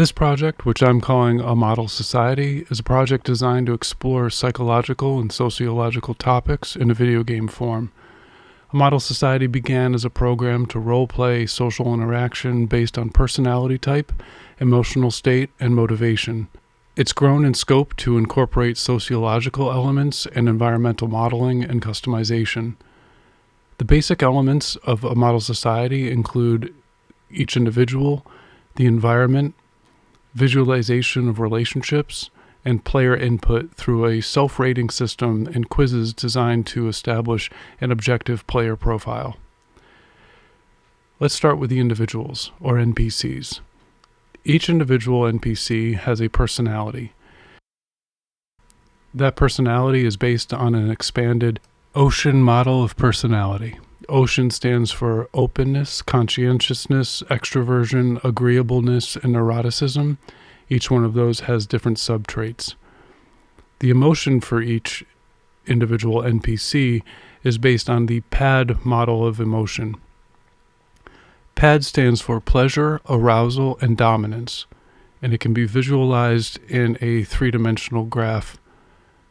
This project, which I'm calling A Model Society, is a project designed to explore psychological and sociological topics in a video game form. A Model Society began as a program to role-play social interaction based on personality type, emotional state, and motivation. It's grown in scope to incorporate sociological elements and environmental modeling and customization. The basic elements of A Model Society include each individual, the environment, visualization of relationships, and player input through a self-rating system and quizzes designed to establish an objective player profile. Let's start with the individuals, or NPCs. Each individual NPC has a personality. That personality is based on an expanded Ocean model of personality. Ocean stands for openness, conscientiousness, extroversion, agreeableness, and neuroticism. Each one of those has different subtraits. The emotion for each individual NPC is based on the PAD model of emotion. PAD stands for pleasure, arousal, and dominance, and it can be visualized in a three-dimensional graph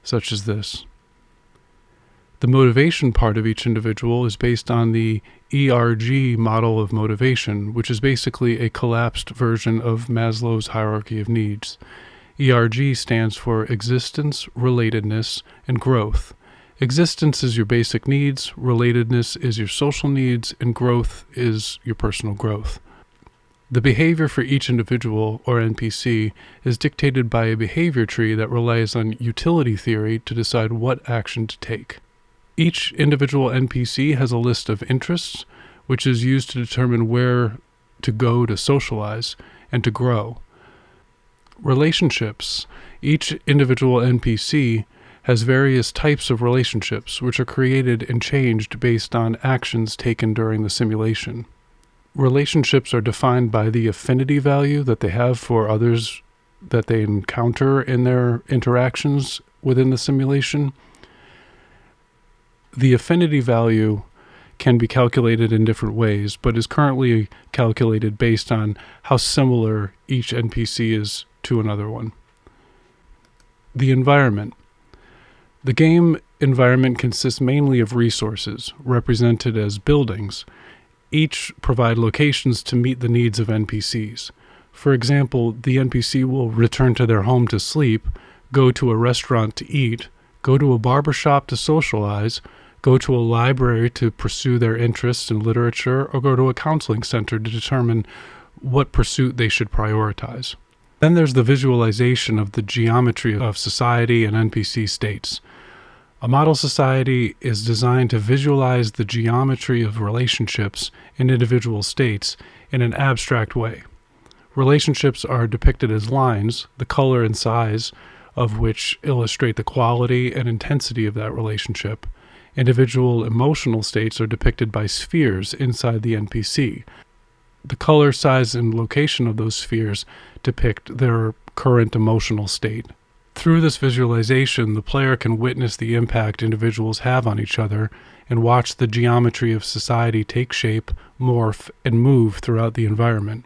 such as this. The motivation part of each individual is based on the ERG model of motivation, which is basically a collapsed version of Maslow's hierarchy of needs. ERG stands for existence, relatedness, and growth. Existence is your basic needs, relatedness is your social needs, and growth is your personal growth. The behavior for each individual, or NPC, is dictated by a behavior tree that relies on utility theory to decide what action to take. Each individual NPC has a list of interests, which is used to determine where to go to socialize and to grow. Relationships. Each individual NPC has various types of relationships, which are created and changed based on actions taken during the simulation. Relationships are defined by the affinity value that they have for others that they encounter in their interactions within the simulation. The affinity value can be calculated in different ways, but is currently calculated based on how similar each NPC is to another one. The environment. The game environment consists mainly of resources, represented as buildings. Each provide locations to meet the needs of NPCs. For example, the NPC will return to their home to sleep, go to a restaurant to eat, go to a barbershop to socialize, go to a library to pursue their interests in literature, or go to a counseling center to determine what pursuit they should prioritize. Then there's the visualization of the geometry of society and NPC states. A model society is designed to visualize the geometry of relationships in individual states in an abstract way. Relationships are depicted as lines, the color and size of which illustrate the quality and intensity of that relationship. Individual emotional states are depicted by spheres inside the NPC. The color, size, and location of those spheres depict their current emotional state. Through this visualization, the player can witness the impact individuals have on each other and watch the geometry of society take shape, morph, and move throughout the environment.